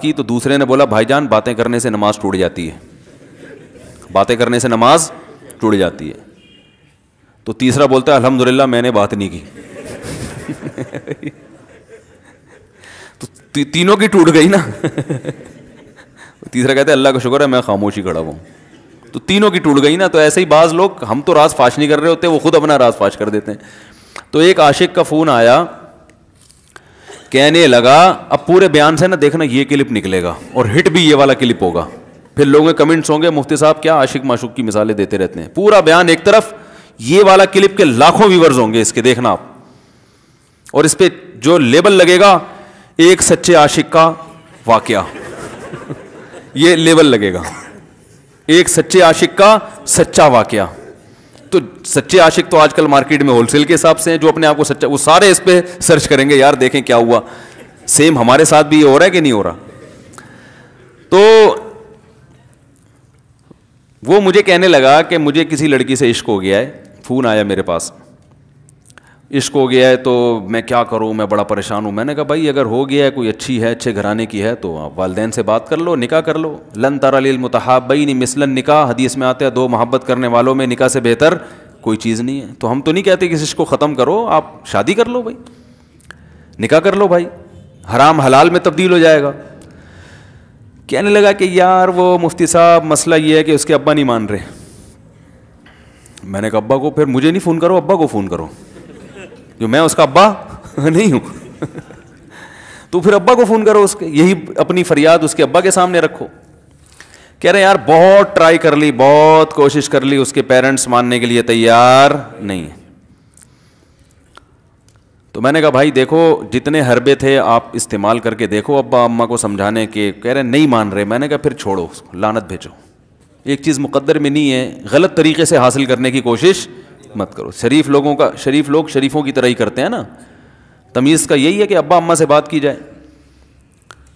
کی تو دوسرے نے بولا بھائی جان باتیں کرنے سے نماز ٹوٹ جاتی ہے, باتیں کرنے سے نماز ٹوٹ جاتی ہے. تو تیسرا بولتا ہے الحمدللہ میں نے بات نہیں کی. تو تینوں کی ٹوٹ گئی نا. تیسرا کہتا ہے اللہ کا شکر ہے میں خاموشی کھڑا ہوں. تو تینوں کی ٹوٹ گئی نا. تو ایسے ہی بعض لوگ, ہم تو راز فاش نہیں کر رہے ہوتے, وہ خود اپنا راز فاش کر دیتے ہیں. تو ایک عاشق کا فون آیا, کہنے لگا اب پورے بیان سے نا دیکھنا یہ کلپ نکلے گا اور ہٹ بھی یہ والا کلپ ہوگا. پھر لوگوں کے کمنٹس ہوں گے مفتی صاحب کیا عاشق معشوق کی مثالیں دیتے رہتے ہیں. پورا بیان ایک طرف, یہ والا کلپ کے لاکھوں ویورز ہوں گے اس کے, دیکھنا آپ. اور اس پہ جو لیبل لگے گا ایک سچے عاشق کا واقعہ, یہ لیبل لگے گا, ایک سچے عاشق کا سچا واقعہ. تو سچے عاشق تو آج کل مارکیٹ میں ہول سیل کے حساب سے ہیں, جو اپنے آپ کو سچا, وہ سارے اس پہ سرچ کریں گے یار دیکھیں کیا ہوا, سیم ہمارے ساتھ بھی یہ ہو رہا ہے کہ نہیں ہو رہا. تو وہ مجھے کہنے لگا کہ مجھے کسی لڑکی سے عشق ہو گیا ہے, فون آیا میرے پاس, عشق ہو گیا ہے تو میں کیا کروں, میں بڑا پریشان ہوں. میں نے کہا بھائی اگر ہو گیا ہے, کوئی اچھی ہے, اچھے گھرانے کی ہے, تو آپ والدین سے بات کر لو, نکاح کر لو. لن تری للمتحابین مثل النکاح, حدیث میں آتا ہے دو محبت کرنے والوں میں نکاح سے بہتر کوئی چیز نہیں ہے. تو ہم تو نہیں کہتے کہ اس عشق کو ختم کرو, آپ شادی کر لو بھائی, نکاح کر لو بھائی, حرام حلال میں تبدیل ہو جائے گا. کہنے لگا کہ یار وہ مفتی صاحب مسئلہ یہ ہے کہ اس کے ابا نہیں مان رہے. میں نے کہا ابا کو, پھر مجھے نہیں فون کرو, ابا کو فون کرو, جو میں اس کا ابا نہیں ہوں. تو پھر ابا کو فون کرو, اس کے یہی اپنی فریاد اس کے ابا کے سامنے رکھو. کہہ رہے یار بہت ٹرائی کر لی, بہت کوشش کر لی, اس کے پیرنٹس ماننے کے لیے تیار نہیں. تو میں نے کہا بھائی دیکھو جتنے حربے تھے آپ استعمال کر کے دیکھو ابا اماں کو سمجھانے کے, کہہ رہے نہیں مان رہے. میں نے کہا پھر چھوڑو اس کو, لعنت بھیجو. ایک چیز مقدر میں نہیں ہے, غلط طریقے سے حاصل کرنے کی کوشش مت کرو. شریف لوگ شریفوں کی طرح ہی کرتے ہیں نا. تمیز کا یہی ہے کہ ابا اماں سے بات کی جائے.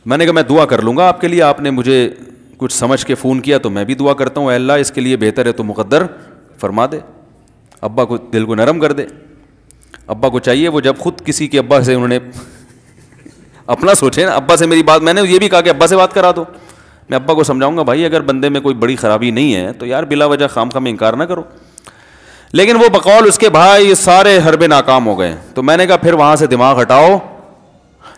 میں نے کہا میں دعا کر لوں گا آپ کے لیے, آپ نے مجھے کچھ سمجھ کے فون کیا تو میں بھی دعا کرتا ہوں, اے اللہ اس کے لیے بہتر ہے تو مقدر فرما دے, ابا کو دل کو نرم کر دے. ابا کو چاہیے وہ جب خود کسی کے ابا سے انہوں نے اپنا سوچے نا, ابا سے میری بات, میں نے یہ بھی کہا کہ ابا سے بات کرا دو. میں ابا کو سمجھاؤں گا بھائی اگر بندے میں کوئی بڑی خرابی نہیں ہے تو یار بلا وجہ خام خام انکار نہ کرو. لیکن وہ بقول اس کے بھائی سارے حربے ناکام ہو گئے. تو میں نے کہا پھر وہاں سے دماغ ہٹاؤ.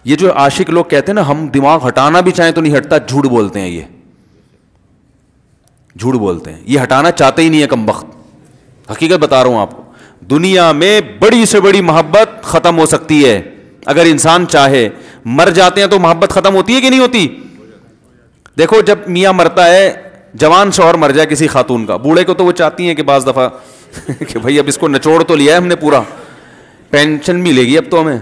یہ جو عاشق لوگ کہتے ہیں نا ہم دماغ ہٹانا بھی چاہیں تو نہیں ہٹتا, جھوٹ بولتے ہیں, یہ جھوٹ بولتے ہیں, یہ ہٹانا چاہتے ہی نہیں ہے کمبخت. حقیقت بتا رہا ہوں آپ کو, دنیا میں بڑی سے بڑی محبت ختم ہو سکتی ہے اگر انسان چاہے. مر جاتے ہیں تو محبت ختم ہوتی ہے کہ نہیں ہوتی؟ دیکھو جب میاں مرتا ہے, جوان شوہر مر جائے کسی خاتون کا, بوڑھے کو تو وہ چاہتی ہیں کہ بعض دفعہ کہ بھائی اب اس کو نچوڑ تو لیا ہے ہم نے, پورا پینشن بھی لے گی, اب تو ہمیں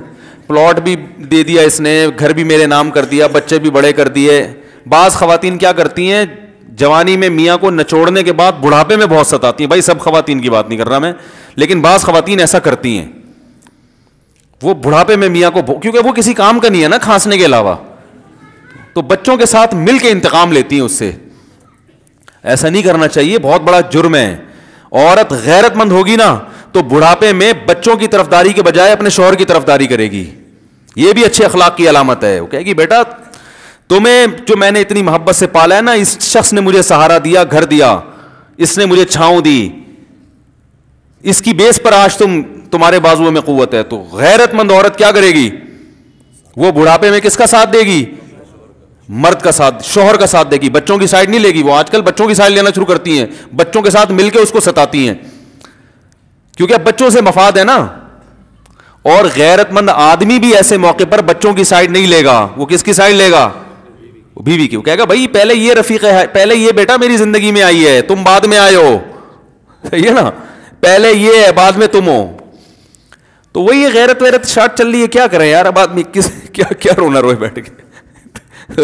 پلاٹ بھی دے دیا اس نے, گھر بھی میرے نام کر دیا, بچے بھی بڑے کر دیے. بعض خواتین کیا کرتی ہیں, جوانی میں میاں کو نچوڑنے کے بعد بڑھاپے میں بہت ستاتی ہیں. بھائی سب خواتین کی بات نہیں کر رہا میں, لیکن بعض خواتین ایسا کرتی ہیں, وہ بڑھاپے میں میاں کو, کیونکہ وہ کسی کام کا نہیں ہے نا کھانسنے کے علاوہ, تو بچوں کے ساتھ مل کے انتقام لیتی ہیں اس سے. ایسا نہیں کرنا چاہیے, بہت بڑا جرم ہے. عورت غیرت مند ہوگی نا تو بڑھاپے میں بچوں کی طرفداری کے بجائے اپنے شوہر کی طرفداری کرے گی. یہ بھی اچھے اخلاق کی علامت ہے. وہ کہے گی بیٹا تمہیں جو میں نے اتنی محبت سے پالا ہے نا, اس شخص نے مجھے سہارا دیا, گھر دیا, اس نے مجھے چھاؤں دی, اس کی بیس پر آج تمہارے بازوؤں میں قوت ہے. تو غیرت مند عورت کیا کرے گی, وہ بڑھاپے میں کس کا ساتھ دے گی, مرد کا ساتھ, شوہر کا ساتھ دے گی, بچوں کی سائڈ نہیں لے گی. وہ آج کل بچوں کی سائڈ لینا شروع کرتی ہیں, بچوں کے ساتھ مل کے اس کو ستاتی ہیں, کیونکہ اب بچوں سے مفاد ہے نا. اور غیرت مند آدمی بھی ایسے موقع پر بچوں کی سائڈ نہیں لے گا. وہ کس کی سائڈ لے گا, بیوی کی. وہ کہے گا بھائی پہلے یہ رفیق ہے, پہلے یہ بیٹا میری زندگی میں آئی ہے, تم بعد میں آئے ہو, صحیح ہے نا, پہلے یہ ہے بعد میں تم ہو. تو وہی غیرت ویرت شارٹ چل رہی ہے. کیا کریں یار, اب آدمی کیا رونا روئے بیٹھ کے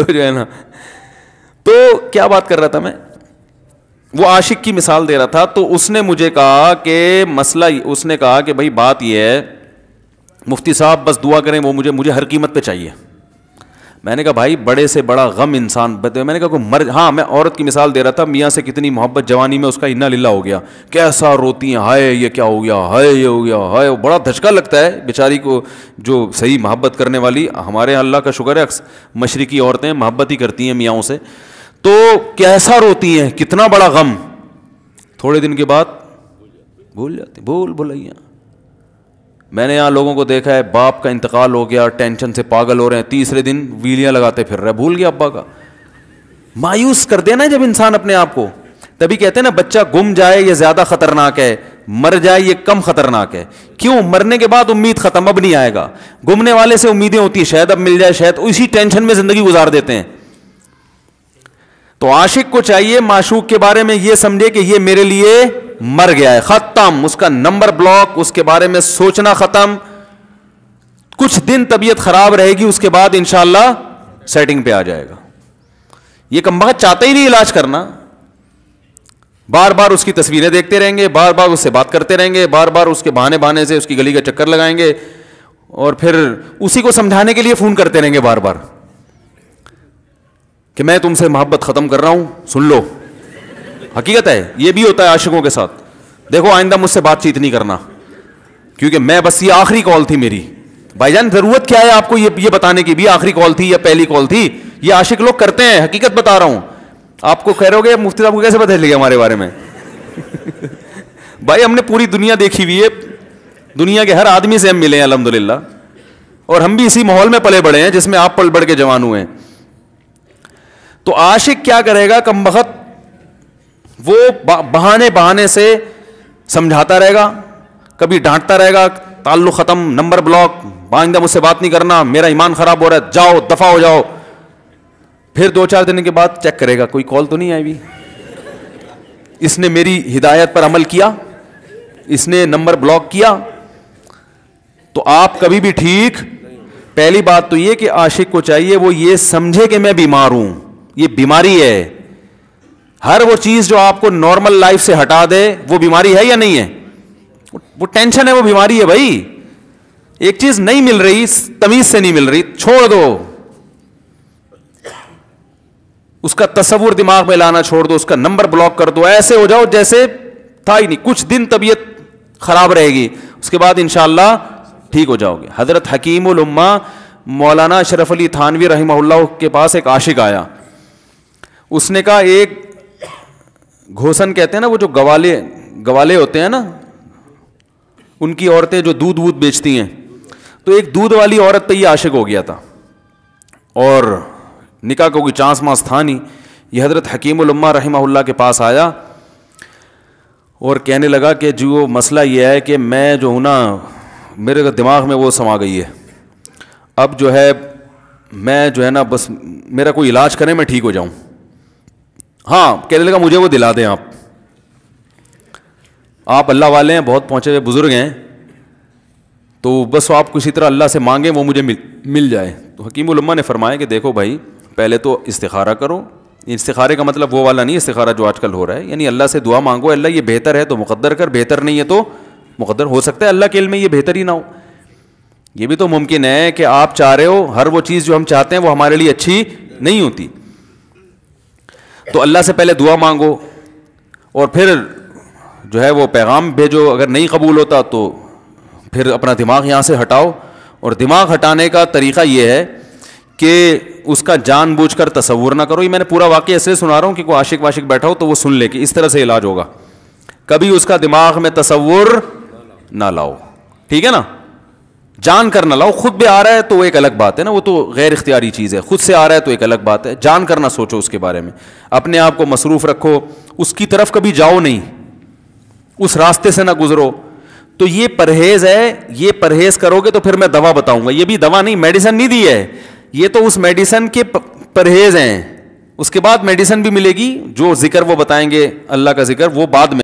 جو ہے نا. تو کیا بات کر رہا تھا میں, وہ عاشق کی مثال دے رہا تھا. تو اس نے مجھے کہا کہ مسئلہ, اس نے کہا کہ بھائی بات یہ ہے مفتی صاحب بس دعا کریں, وہ مجھے ہر قیمت پہ چاہیے. میں نے کہا بھائی بڑے سے بڑا غم انسان میں نے کہا کوئی ہاں میں عورت کی مثال دے رہا تھا, میاں سے کتنی محبت جوانی میں اس کا انا للہ ہو گیا, کیسا روتی ہیں, ہائے یہ کیا ہو گیا, ہائے یہ ہو گیا, ہائے, بڑا دھچکا لگتا ہے بیچاری کو. جو صحیح محبت کرنے والی, ہمارے یہاں اللہ کا شکر ہے مشرقی عورتیں محبت ہی کرتی ہیں میاں سے, تو کیسا روتی ہیں, کتنا بڑا غم, تھوڑے دن کے بعد بھول جاتی, بھلائیاں. میں نے یہاں لوگوں کو دیکھا ہے, باپ کا انتقال ہو گیا, ٹینشن سے پاگل ہو رہے ہیں, تیسرے دن ویلیاں لگاتے پھر رہے, بھول گیا ابا کا. مایوس کر دینا جب انسان اپنے آپ کو. تبھی کہتے ہیں نا بچہ گم جائے یہ زیادہ خطرناک ہے, مر جائے یہ کم خطرناک ہے. کیوں؟ مرنے کے بعد امید ختم, اب نہیں آئے گا. گمنے والے سے امیدیں ہوتی ہیں شاید اب مل جائے, شاید اسی ٹینشن میں زندگی گزار دیتے ہیں. تو عاشق کو چاہیے معشوق کے بارے میں یہ سمجھے کہ یہ میرے لیے مر گیا ہے, ختم, اس کا نمبر بلاک, اس کے بارے میں سوچنا ختم. کچھ دن طبیعت خراب رہے گی, اس کے بعد انشاءاللہ سیٹنگ پہ آ جائے گا. یہ کمبخت چاہتا ہی نہیں علاج کرنا, بار بار اس کی تصویریں دیکھتے رہیں گے, بار بار اس سے بات کرتے رہیں گے, بار بار اس کے بہانے سے اس کی گلی کا چکر لگائیں گے, اور پھر اسی کو سمجھانے کے لیے فون کرتے رہیں گے بار بار کہ میں تم سے محبت ختم کر رہا ہوں, سن لو. حقیقت ہے, یہ بھی ہوتا ہے عاشقوں کے ساتھ. دیکھو آئندہ مجھ سے بات چیت نہیں کرنا, کیونکہ میں بس یہ آخری کال تھی میری. بھائی جان ضرورت کیا ہے آپ کو یہ بتانے کی بھی آخری کال تھی یا پہلی کال تھی؟ یہ عاشق لوگ کرتے ہیں, حقیقت بتا رہا ہوں. آپ کو کہہ رہے ہو گے مفتی صاحب کو کیسے پتہ چل گیا ہمارے بارے میں؟ بھائی ہم نے پوری دنیا دیکھی ہوئی ہے, دنیا کے ہر آدمی سے ہم ملے ہیں الحمدللہ, اور ہم بھی اسی ماحول میں پلے بڑے ہیں جس میں آپ پل بڑھ کے جوان ہوئے ہیں. تو عاشق کیا کرے گا کمبخت, وہ بہانے سے سمجھاتا رہے گا, کبھی ڈانٹتا رہے گا, تعلق ختم, نمبر بلاک, آئندہ مجھ سے بات نہیں کرنا, میرا ایمان خراب ہو رہا ہے, جاؤ دفع ہو جاؤ. پھر 2-4 دن کے بعد چیک کرے گا کوئی کال تو نہیں آئی بھی, اس نے میری ہدایت پر عمل کیا, اس نے نمبر بلاک کیا. تو آپ کبھی بھی ٹھیک. پہلی بات تو یہ کہ عاشق کو چاہیے وہ یہ سمجھے کہ میں بیمار ہوں, یہ بیماری ہے. ہر وہ چیز جو آپ کو نارمل لائف سے ہٹا دے وہ بیماری ہے یا نہیں ہے؟ وہ ٹینشن ہے, وہ بیماری ہے بھائی. ایک چیز نہیں مل رہی, تمیز سے نہیں مل رہی, چھوڑ دو, اس کا تصور دماغ میں لانا چھوڑ دو, اس کا نمبر بلاک کر دو, ایسے ہو جاؤ جیسے تھا ہی نہیں. کچھ دن طبیعت خراب رہے گی, اس کے بعد انشاءاللہ ٹھیک ہو جاؤ گے. حضرت حکیم الامہ مولانا اشرف علی تھانوی رحمہ اللہ کے پاس ایک عاشق آیا. اس نے کہا ایک گھوسن کہتے ہیں نا, وہ جو گوالے ہوتے ہیں نا, ان کی عورتیں جو دودھ بیچتی ہیں, تو ایک دودھ والی عورت پہ یہ عاشق ہو گیا تھا, اور نکاح کا کوئی چانس مانس تھا نہیں. یہ حضرت حکیم الامہ رحمہ اللہ کے پاس آیا اور کہنے لگا کہ جو مسئلہ یہ ہے کہ میں جو ہوں نا, میرے دماغ میں وہ سما گئی ہے, اب جو ہے میں جو ہے نا بس میرا کوئی علاج کریں میں ٹھیک ہو جاؤں. ہاں, کہنے لگا مجھے وہ دلا دیں آپ اللہ والے ہیں, بہت پہنچے ہوئے بزرگ ہیں, تو بس آپ کسی طرح اللہ سے مانگیں وہ مجھے مل جائے. تو حکیم الامہ نے فرمایا کہ دیکھو بھائی, پہلے تو استخارہ کرو. استخارے کا مطلب وہ والا نہیں استخارہ جو آج کل ہو رہا ہے, یعنی اللہ سے دعا مانگو, اللہ یہ بہتر ہے تو مقدر کر, بہتر نہیں ہے تو مقدر. ہو سکتا ہے اللہ کے علم میں یہ بہتر ہی نہ ہو, یہ بھی تو ممکن ہے کہ آپ چاہ رہے ہو ہر وہ چیز جو ہم چاہتے ہیں وہ ہمارے لیے اچھی نہیں ہوتی. تو اللہ سے پہلے دعا مانگو, اور پھر جو ہے وہ پیغام بھیجو. اگر نہیں قبول ہوتا تو پھر اپنا دماغ یہاں سے ہٹاؤ. اور دماغ ہٹانے کا طریقہ یہ ہے کہ اس کا جان بوجھ کر تصور نہ کرو. یہ میں نے پورا واقعہ اس لیے سنا رہا ہوں کہ کوئی عاشق واشق بیٹھا ہو تو وہ سن لے کہ اس طرح سے علاج ہوگا. کبھی اس کا دماغ میں تصور نہ لاؤ, ٹھیک ہے نا, جان کر نہ لاؤ. خود بھی آ رہا ہے تو ایک الگ بات ہے نا, وہ تو غیر اختیاری چیز ہے. خود سے آ رہا ہے تو ایک الگ بات ہے, جان کر نہ سوچو اس کے بارے میں, اپنے آپ کو مصروف رکھو, اس کی طرف کبھی جاؤ نہیں, اس راستے سے نہ گزرو. تو یہ پرہیز ہے, یہ پرہیز کرو گے تو پھر میں دوا بتاؤں گا. یہ بھی دوا نہیں, میڈیسن نہیں دی ہے, یہ تو اس میڈیسن کے پرہیز ہیں. اس کے بعد میڈیسن بھی ملے گی, جو ذکر وہ بتائیں گے اللہ کا ذکر وہ بعد میں.